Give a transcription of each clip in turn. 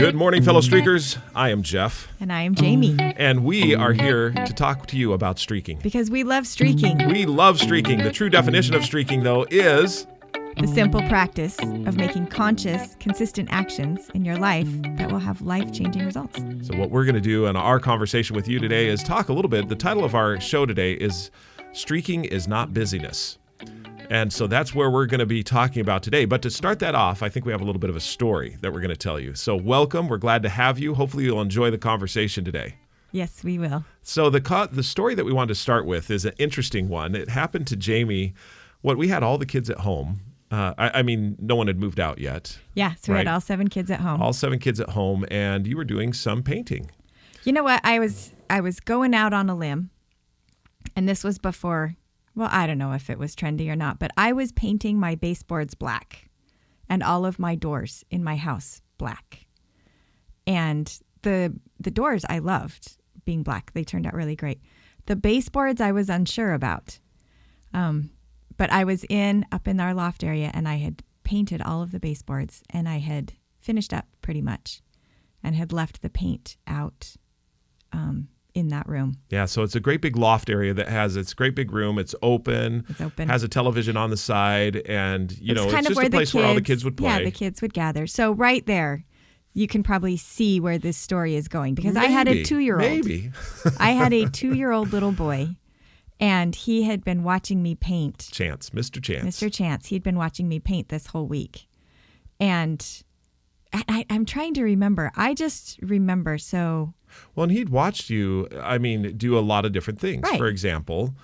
Good morning, fellow streakers. I am Jeff. And I am Jamie. And we are here to talk to you about streaking. Because we love streaking. We love streaking. The true definition of streaking, though, is the simple practice of making conscious, consistent actions in your life that will have life-changing results. So what we're going to do in our conversation with you today is talk a little bit. The title of our show today is Streaking is Not Busyness. And so that's where we're going to be talking about today. But to start that off, I think we have a little bit of a story that we're going to tell you. So welcome. We're glad to have you. Hopefully you'll enjoy the conversation today. Yes, we will. So the story that we wanted to start with is an interesting one. It happened to Jamie. We had all the kids at home. I mean, no one had moved out yet. Yeah, so we had all 7 kids at home. All 7 kids at home, and you were doing some painting. You know what? I was going out on a limb, and this was before... Well, I don't know if it was trendy or not, but I was painting my baseboards black and all of my doors in my house black. And the doors I loved being black. They turned out really great. The baseboards I was unsure about. But I was up in our loft area, and I had painted all of the baseboards, and I had finished up pretty much and had left the paint out in that room. Yeah, so it's a great big loft area that has its great big room. It's open. Has a television on the side, and it's just a place where all the kids would play. Yeah, the kids would gather. So right there, you can probably see where this story is going, because I had a 2-year-old. Maybe. I had a 2-year-old little boy, and he had been watching me paint. Mr. Chance. Mr. Chance. He'd been watching me paint this whole week. And I'm trying to remember. I just remember so... Well, and he'd watched you, do a lot of different things. Right. For example...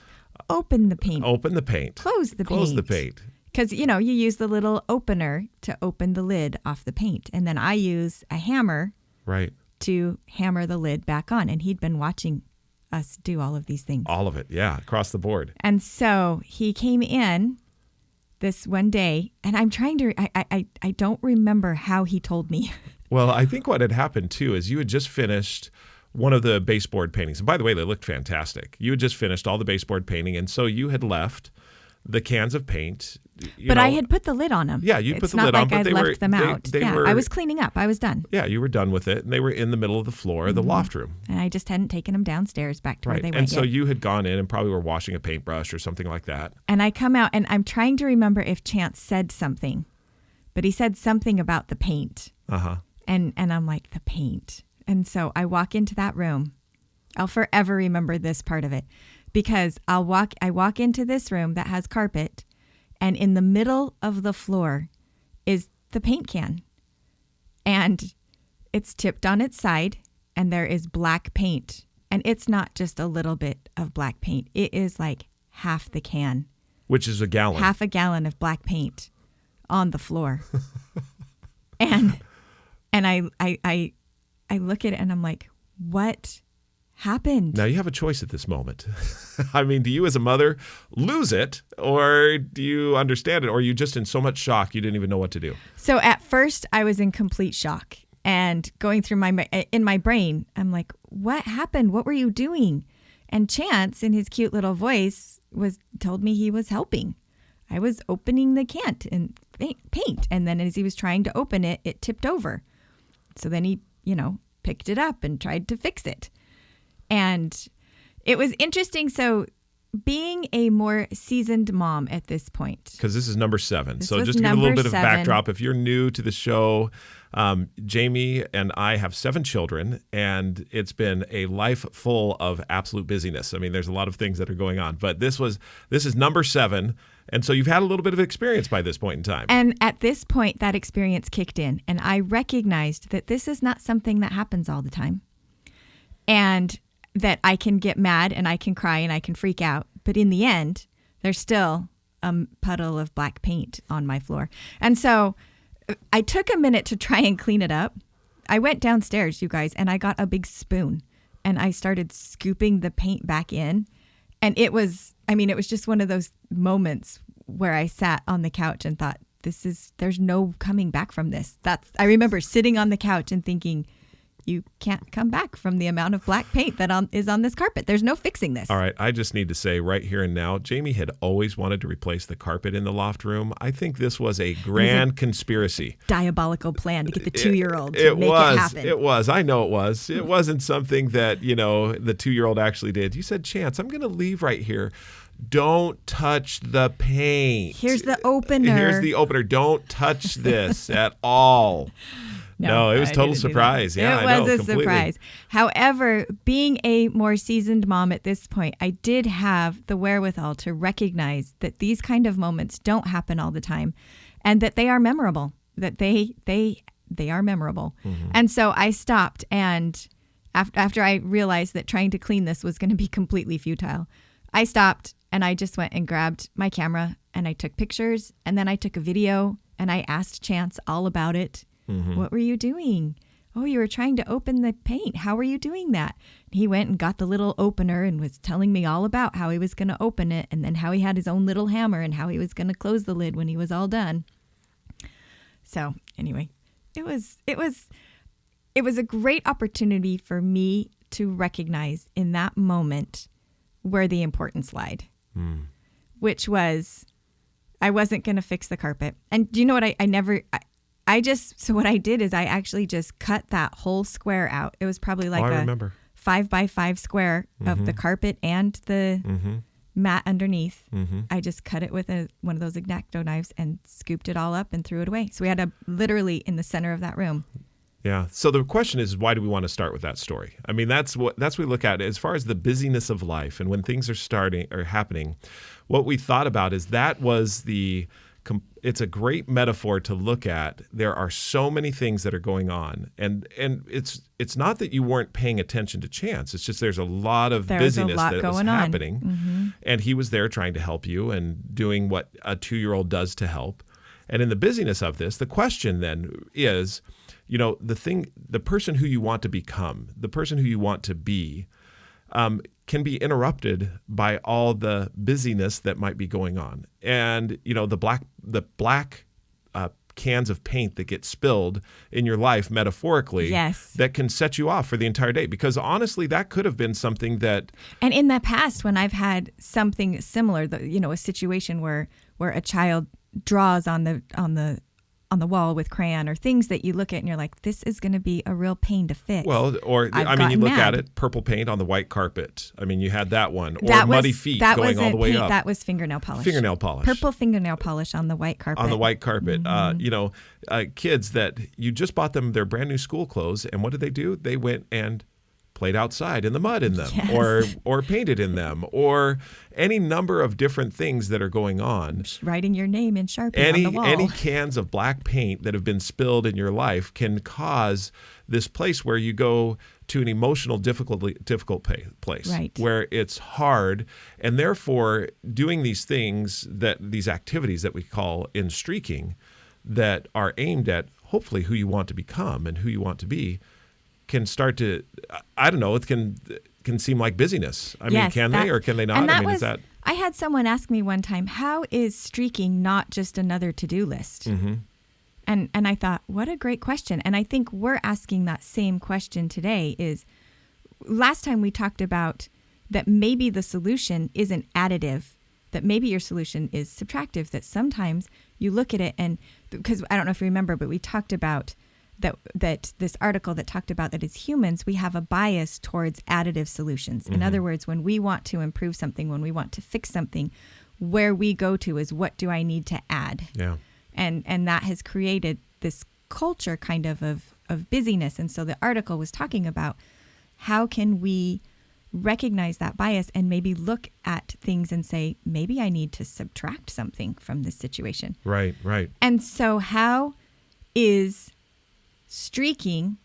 Open the paint. Close the paint. Close the paint. Because, you use the little opener to open the lid off the paint. And then I use a hammer to hammer the lid back on. And he'd been watching us do all of these things. All of it, yeah, across the board. And so he came in this one day, and I'm trying to, I don't remember how he told me. Well, I think what had happened, too, is you had just finished one of the baseboard paintings. And by the way, they looked fantastic. You had just finished all the baseboard painting, and so you had left the cans of paint. I had put the lid on them. Yeah, you put the lid on, but I left them out. I was cleaning up. I was done. Yeah, you were done with it, and they were in the middle of the floor of the loft room. And I just hadn't taken them downstairs back to where they went. And so you had gone in and probably were washing a paintbrush or something like that. And I come out, and I'm trying to remember if Chance said something, but he said something about the paint. Uh-huh. And I'm like, the paint. And so I walk into that room. I'll forever remember this part of it, because I walk into this room that has carpet, and in the middle of the floor is the paint can. And it's tipped on its side, and there is black paint. And it's not just a little bit of black paint. It is like half the can. Which is a gallon. Half a gallon of black paint on the floor. And I look at it, and I'm like, what happened? Now, you have a choice at this moment. Do you as a mother lose it, or do you understand it, or are you just in so much shock you didn't even know what to do? So at first, I was in complete shock, and going through in my brain, I'm like, what happened? What were you doing? And Chance, in his cute little voice, told me he was helping. I was opening the can and paint, and then as he was trying to open it, it tipped over. So then he, picked it up and tried to fix it. And it was interesting. So being a more seasoned mom at this point. Because this is number 7. So just to give a little bit of backdrop, if you're new to the show, Jamie and I have 7 children, and it's been a life full of absolute busyness. There's a lot of things that are going on, but this is number 7. And so you've had a little bit of experience by this point in time. And at this point, that experience kicked in, and I recognized that this is not something that happens all the time. And that I can get mad and I can cry and I can freak out. But in the end, there's still a puddle of black paint on my floor. And so I took a minute to try and clean it up. I went downstairs, you guys, and I got a big spoon, and I started scooping the paint back in. And it was just one of those moments where I sat on the couch and thought, there's no coming back from this. I remember sitting on the couch and thinking, you can't come back from the amount of black paint that is on this carpet. There's no fixing this. All right. I just need to say right here and now, Jamie had always wanted to replace the carpet in the loft room. I think this was a grand conspiracy. Diabolical plan to get the 2-year-old to make it happen. It was. I know it was. It wasn't something that, the 2-year-old actually did. You said, Chance, I'm going to leave right here. Don't touch the paint. Here's the opener. Don't touch this at all. No, it was total surprise. Yeah, it was a surprise. However, being a more seasoned mom at this point, I did have the wherewithal to recognize that these kind of moments don't happen all the time, and that they are memorable. That they are memorable. Mm-hmm. And so I stopped, and after I realized that trying to clean this was going to be completely futile, I stopped and I just went and grabbed my camera and I took pictures, and then I took a video and I asked Chance all about it. Mm-hmm. What were you doing? Oh, you were trying to open the paint. How were you doing that? He went and got the little opener and was telling me all about how he was going to open it, and then how he had his own little hammer and how he was going to close the lid when he was all done. So anyway, it was a great opportunity for me to recognize in that moment where the importance lied, which was I wasn't going to fix the carpet. And do you know what? So what I did is I actually just cut that whole square out. It was probably like a 5x5 square of the carpet and the mat underneath. Mm-hmm. I just cut it with one of those X-Acto knives and scooped it all up and threw it away. So we had literally in the center of that room. Yeah. So the question is, why do we want to start with that story? I mean, that's what we look at as far as the busyness of life and when things are happening. What we thought about is that was it's a great metaphor to look at. There are so many things that are going on, and it's not that you weren't paying attention to Chance. It's just there's a lot of busyness that was happening, mm-hmm. and he was there trying to help you and doing what a 2-year-old does to help. And in the busyness of this, the question then is, the person who you want to become, the person who you want to be, can be interrupted by all the busyness that might be going on. And, the black cans of paint that get spilled in your life, metaphorically, yes. that can set you off for the entire day. Because honestly, that could have been something that... And in the past, when I've had something similar, a situation where a child draws on the wall with crayon, or things that you look at and you're like, this is going to be a real pain to fix. Well, you look at it, purple paint on the white carpet. I mean, you had that one. Or muddy feet going all the way up. That was fingernail polish. Fingernail polish. Purple fingernail polish on the white carpet. On the white carpet. Mm-hmm. Kids that you just bought them their brand new school clothes, and what did they do? They went and played outside in the mud in them, yes. or painted in them, or any number of different things that are going on. Writing your name in Sharpie on the wall. Any cans of black paint that have been spilled in your life can cause this place where you go to an emotional difficult place, right. where it's hard, and therefore doing these activities that we call in streaking that are aimed at hopefully who you want to become and who you want to be can start to, I don't know, it can seem like busyness. I mean, can they or can they not? I had someone ask me one time, how is streaking not just another to-do list? Mm-hmm. And I thought, what a great question. And I think we're asking that same question today. Is last time we talked about that maybe the solution isn't additive, that maybe your solution is subtractive, that sometimes you look at it and, because I don't know if you remember, but we talked about that this article that talked about that as humans, we have a bias towards additive solutions. Mm-hmm. In other words, when we want to improve something, when we want to fix something, where we go to is, what do I need to add? Yeah. And that has created this culture kind of busyness. And so the article was talking about how can we recognize that bias and maybe look at things and say, maybe I need to subtract something from this situation. Right. And so how is streaking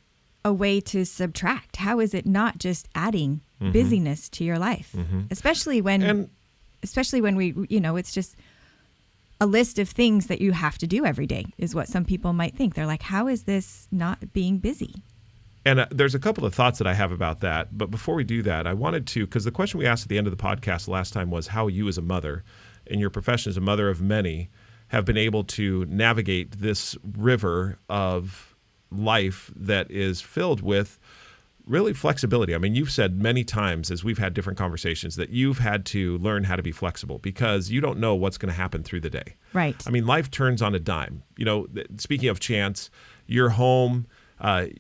a way to subtract? How is it not just adding mm-hmm. busyness to your life? Mm-hmm. Especially when we, it's just a list of things that you have to do every day is what some people might think. They're like, how is this not being busy? And there's a couple of thoughts that I have about that. But before we do that, I wanted to, because the question we asked at the end of the podcast last time was how you as a mother, in your profession as a mother of many, have been able to navigate this river of life that is filled with really flexibility. I mean, you've said many times as we've had different conversations that you've had to learn how to be flexible because you don't know what's going to happen through the day. Right. I mean, life turns on a dime. You know, speaking of chance, you're home,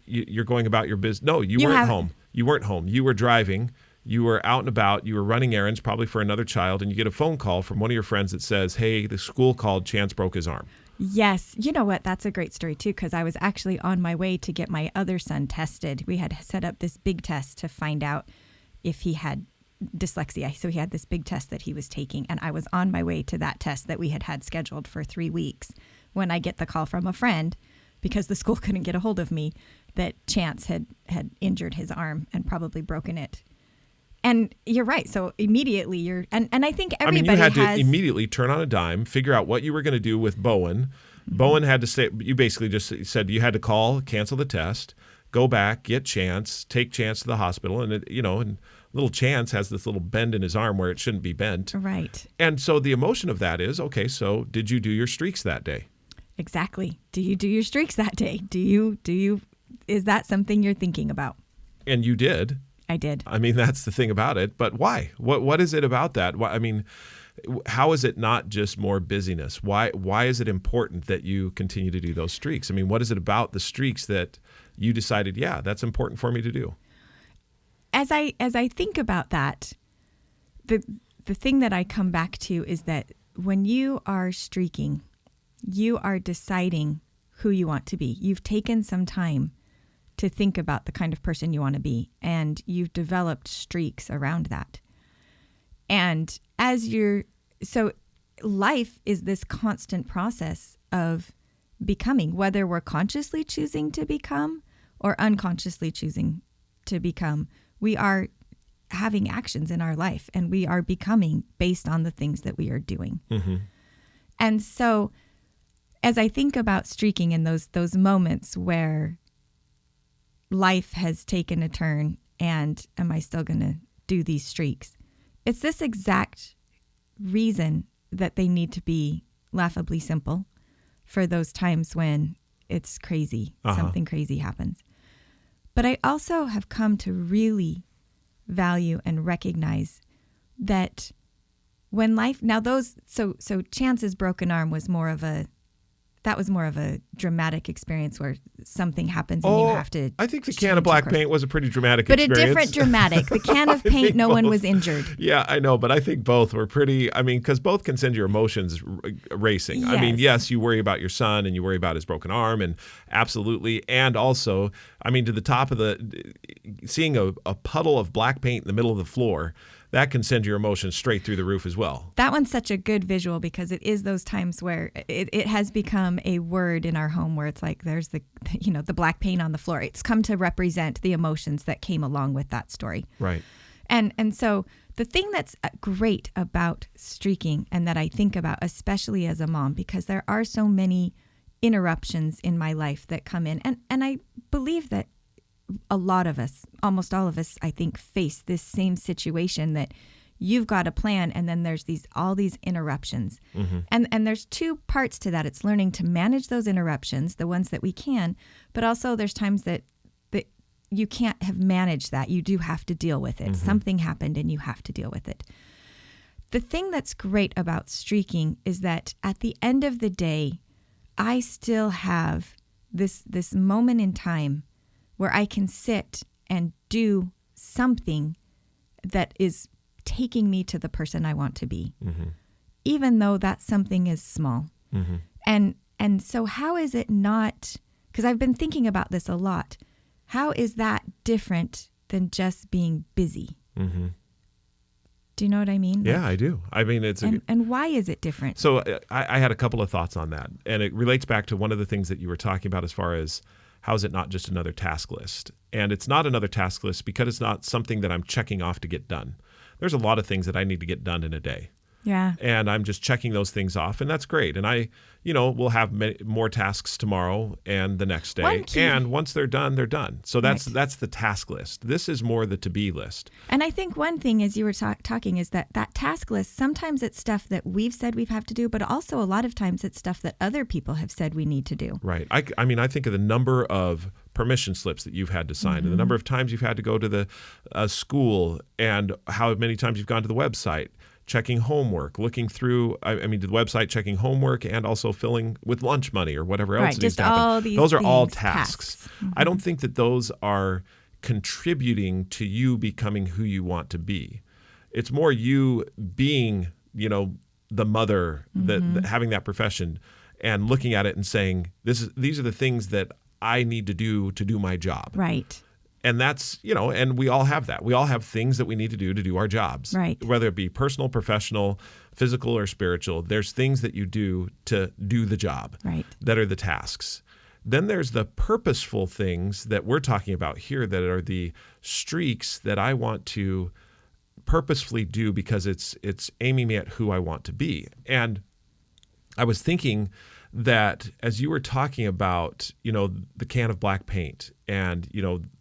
you're going about your business. No, you weren't home. You weren't home. You were driving. You were out and about. You were running errands, probably for another child, and you get a phone call from one of your friends that says, hey, the school called, Chance broke his arm. Yes. You know what? That's a great story, too, because I was actually on my way to get my other son tested. We had set up this big test to find out if he had dyslexia. So he had this big test that he was taking, and I was on my way to that test that we had scheduled for 3 weeks when I get the call from a friend, because the school couldn't get a hold of me, that Chance had injured his arm and probably broken it. And you're right. So immediately and I think everybody you had to immediately turn on a dime, figure out what you were going to do with Bowen. Mm-hmm. Bowen had to say, you basically just said you had to call, cancel the test, go back, get Chance, take Chance to the hospital. And, and little Chance has this little bend in his arm where it shouldn't be bent. Right. And so the emotion of that is, okay, so did you do your streaks that day? Exactly. Do you do your streaks that day? Is that something you're thinking about? And you did. I did. I mean, that's the thing about it. But why? What is it about that? I mean, how is it not just more busyness? Why is it important that you continue to do those streaks? I mean, what is it about the streaks that you decided, yeah, that's important for me to do? As I think about that, the thing that I come back to is that when you are streaking, you are deciding who you want to be. You've taken some time to think about the kind of person you want to be, and you've developed streaks around that. And so life is this constant process of becoming, whether we're consciously choosing to become or unconsciously choosing to become. We are having actions in our life, and we are becoming based on the things that we are doing. Mm-hmm. And so as I think about streaking in those moments where life has taken a turn and am I still going to do these streaks? It's this exact reason that they need to be laughably simple for those times when it's crazy, something crazy happens. But I also have come to really value and recognize that when life, now so Chance's broken arm was more of a dramatic experience where something happens and you have to. I think the can of black paint was a pretty dramatic experience. But a different dramatic. The can of paint, no one was injured. Yeah, I know, but I think both were pretty, because both can send your emotions racing. Yes. I mean, yes, you worry about your son and you worry about his broken arm, and absolutely. And also, to the top of seeing a puddle of black paint in the middle of the floor, that can send your emotions straight through the roof as well. That one's such a good visual because it is those times where it has become a word in our home where it's like there's the black paint on the floor. It's come to represent the emotions that came along with that story. Right. And so the thing that's great about streaking and that I think about, especially as a mom, because there are so many interruptions in my life that come in, and I believe that a lot of us, almost all of us, I think, face this same situation that you've got a plan and then there's all these interruptions. Mm-hmm. And there's two parts to that. It's learning to manage those interruptions, the ones that we can, but also there's times that you can't have managed that. You do have to deal with it. Mm-hmm. Something happened and you have to deal with it. The thing that's great about streaking is that at the end of the day, I still have this moment in time where I can sit and do something that is taking me to the person I want to be, mm-hmm. even though that something is small. Mm-hmm. And so how is it not, because I've been thinking about this a lot, how is that different than just being busy? Mm-hmm. Do you know what I mean? Yeah, I do. It's and why is it different? So I had a couple of thoughts on that, and it relates back to one of the things that you were talking about as far as how is it not just another task list? And it's not another task list because it's not something that I'm checking off to get done. There's a lot of things that I need to get done in a day. Yeah. And I'm just checking those things off, and that's great. And I, we'll have more tasks tomorrow and the next day. And once they're done, they're done. So that's the task list. This is more the to-be list. And I think one thing, as you were talking, is that task list, sometimes it's stuff that we've said we have to do, but also a lot of times it's stuff that other people have said we need to do. Right. I mean, I think of the number of permission slips that you've had to sign, and the number of times you've had to go to the school, and how many times you've gone to the website, checking homework, looking through, the website, checking homework, and also filling with lunch money or whatever else needs to happen. Those are all tasks. I don't think that those are contributing to you becoming who you want to be. It's more you being, the mother, having that profession, and looking at it and saying, these are the things that I need to do my job. Right. And that's, and we all have that. We all have things that we need to do our jobs. Right. Whether it be personal, professional, physical, or spiritual, there's things that you do to do the job. Right. That are the tasks. Then there's the purposeful things that we're talking about here that are the streaks that I want to purposefully do because it's aiming me at who I want to be. And I was thinking that as you were talking about, the can of black paint and,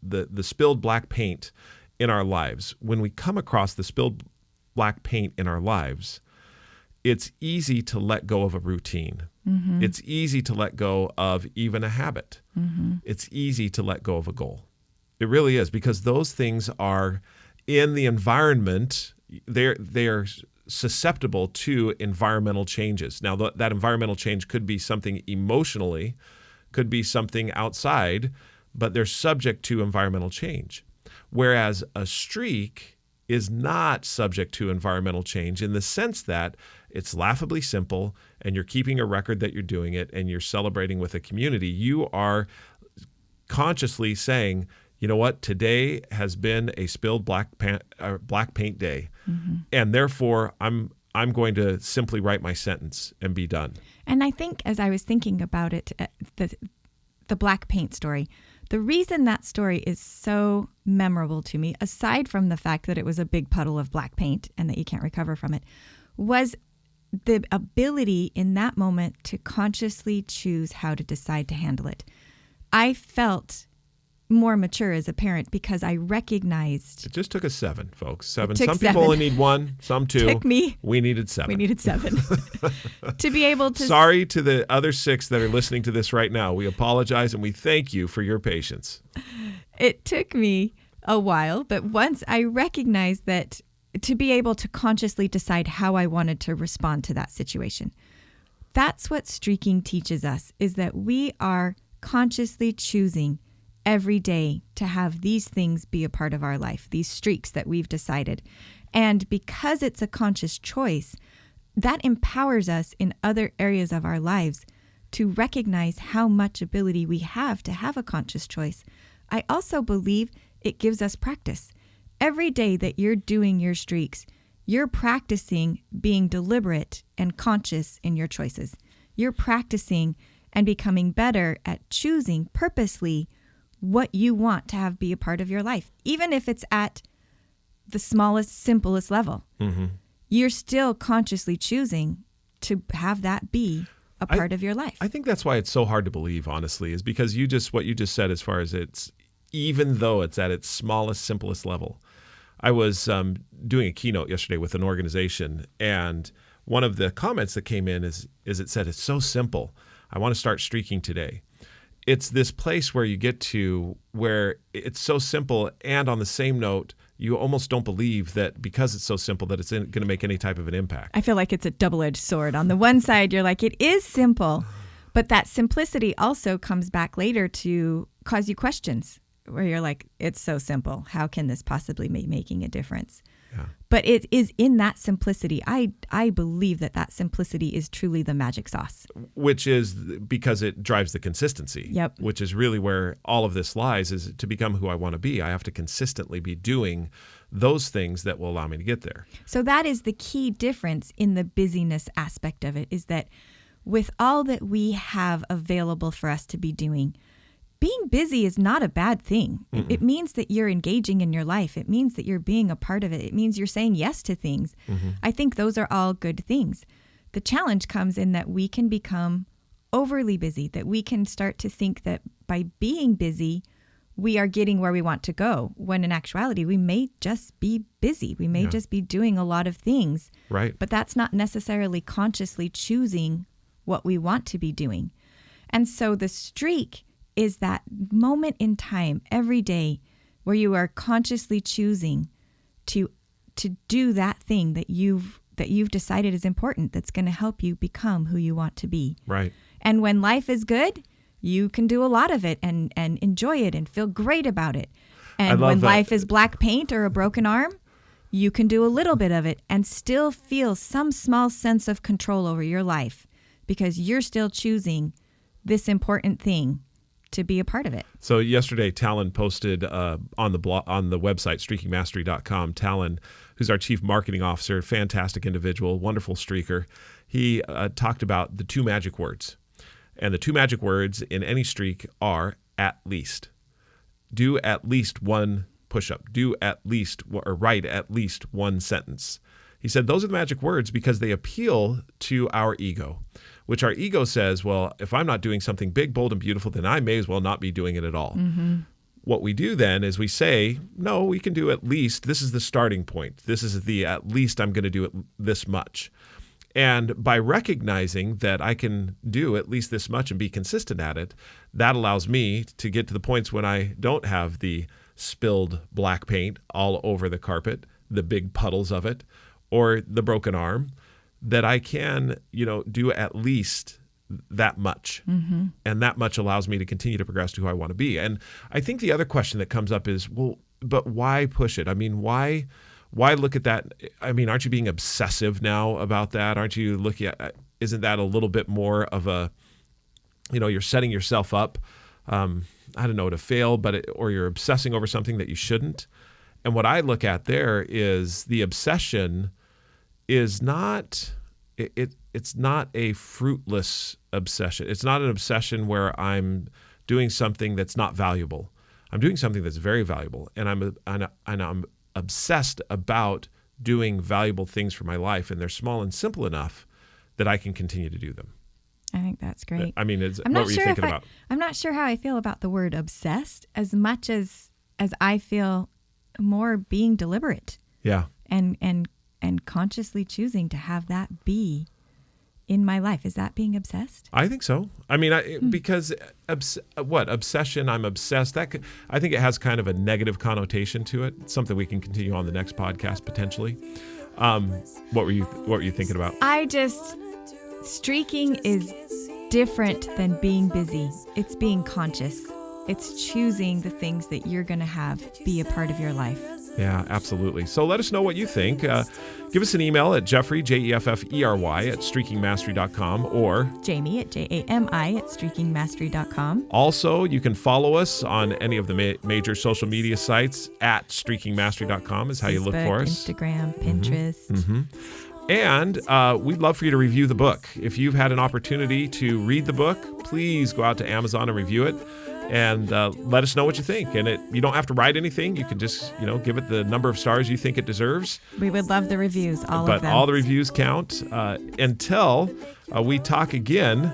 the spilled black paint in our lives, when we come across the spilled black paint in our lives, it's easy to let go of a routine. Mm-hmm. It's easy to let go of even a habit. Mm-hmm. It's easy to let go of a goal. It really is, because those things are in the environment. They're susceptible to environmental changes. Now, that environmental change could be something emotionally, could be something outside, but they're subject to environmental change. Whereas a streak is not subject to environmental change in the sense that it's laughably simple, and you're keeping a record that you're doing it, and you're celebrating with a community. You are consciously saying, you know what, today has been a spilled black paint day, and therefore I'm going to simply write my sentence and be done. And I think, as I was thinking about it, the black paint story, the reason that story is so memorable to me, aside from the fact that it was a big puddle of black paint and that you can't recover from it, was the ability in that moment to consciously choose how to decide to handle it. I felt more mature as a parent because I recognized. It just took us 7, folks. 7. Some people only need 1, some 2. Took me. We needed 7. We needed 7 to be able to. Sorry to the other 6 that are listening to this right now. We apologize and we thank you for your patience. It took me a while, but once I recognized that, to be able to consciously decide how I wanted to respond to that situation. That's what streaking teaches us, is that we are consciously choosing every day to have these things be a part of our life, these streaks that we've decided. And because it's a conscious choice, that empowers us in other areas of our lives to recognize how much ability we have to have a conscious choice. I also believe it gives us practice. Every day that you're doing your streaks, you're practicing being deliberate and conscious in your choices. You're practicing and becoming better at choosing purposely what you want to have be a part of your life, even if it's at the smallest, simplest level. Mm-hmm. You're still consciously choosing to have that be a part of your life. I think that's why it's so hard to believe, honestly, is because what you just said, as far as it's, even though it's at its smallest, simplest level. I was doing a keynote yesterday with an organization, and one of the comments that came in is it said, it's so simple. I want to start streaking today. It's this place where you get to where it's so simple, and on the same note, you almost don't believe that because it's so simple that it's going to make any type of an impact. I feel like it's a double-edged sword. On the one side, you're like, it is simple, but that simplicity also comes back later to cause you questions, where you're like, it's so simple. How can this possibly be making a difference? Yeah. But it is in that simplicity. I believe that simplicity is truly the magic sauce. Which is because it drives the consistency. Yep. Which is really where all of this lies, is to become who I want to be. I have to consistently be doing those things that will allow me to get there. So that is the key difference in the busyness aspect of it, is that with all that we have available for us to be doing, being busy is not a bad thing. It means that you're engaging in your life. It means that you're being a part of it. It means you're saying yes to things. I think those are all good things. The challenge comes in that we can become overly busy, that we can start to think that by being busy, we are getting where we want to go, when in actuality, we may just be busy. We may just be doing a lot of things. Right. But that's not necessarily consciously choosing what we want to be doing. And so the streak is that moment in time every day where you are consciously choosing to do that thing that you've decided is important, that's going to help you become who you want to be. Right. And when life is good, you can do a lot of it and enjoy it and feel great about it. And when life is black paint or a broken arm, you can do a little bit of it and still feel some small sense of control over your life because you're still choosing this important thing to be a part of it. So yesterday, Talon posted on the website, streakingmastery.com. Talon, who's our chief marketing officer, fantastic individual, wonderful streaker. He talked about the 2 magic words. And the 2 magic words in any streak are at least. Do at least 1 push-up. Do at least, or write at least 1 sentence. He said those are the magic words because they appeal to our ego, which our ego says, well, if I'm not doing something big, bold, and beautiful, then I may as well not be doing it at all. What we do then is we say, no, we can do at least, this is the starting point. This is the at least I'm going to do it this much. And by recognizing that I can do at least this much and be consistent at it, that allows me to get to the points when I don't have the spilled black paint all over the carpet, the big puddles of it, or the broken arm, that I can, do at least that much. And that much allows me to continue to progress to who I want to be. And I think the other question that comes up is, well, but why push it? I mean, why look at that? I mean, aren't you being obsessive now about that? Aren't you looking at, isn't that a little bit more of a, you're setting yourself up, I don't know, to fail, or you're obsessing over something that you shouldn't. And what I look at there is the obsession is not, it's not a fruitless obsession. It's not an obsession where I'm doing something that's not valuable. I'm doing something that's very valuable, and I'm obsessed about doing valuable things for my life, and they're small and simple enough that I can continue to do them. I think that's great. I mean, what were you thinking about? I'm not sure how I feel about the word obsessed as much as I feel more being deliberate. Yeah. And consciously choosing to have that be in my life. Is that being obsessed? I think so. I mean, because obsession, I'm obsessed. I think it has kind of a negative connotation to it. It's something we can continue on the next podcast potentially. What were you thinking about? Streaking is different than being busy. It's being conscious. It's choosing the things that you're going to have be a part of your life. Yeah, absolutely. So let us know what you think. Give us an email at Jeffrey, Jeffrey, at streakingmastery.com, or Jamie at JAMI at streakingmastery.com. Also, you can follow us on any of the major social media sites at streakingmastery.com is how you look for us. Instagram, Pinterest. And we'd love for you to review the book. If you've had an opportunity to read the book, please go out to Amazon and review it. And let us know what you think. And you don't have to write anything. You can just, give it the number of stars you think it deserves. We would love the reviews, all of them. But all the reviews count. Until we talk again,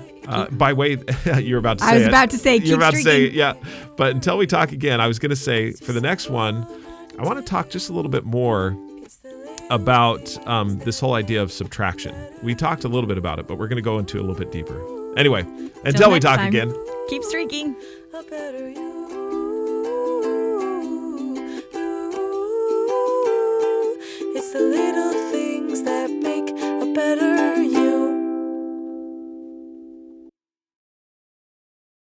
by way, you're about to say it. I was about to say, keep You're about streaking. to say, yeah. But until we talk again, I was going to say, for the next one, I want to talk just a little bit more about this whole idea of subtraction. We talked a little bit about it, but we're going to go into it a little bit deeper. Anyway, until we talk again. Keep streaking. A better you.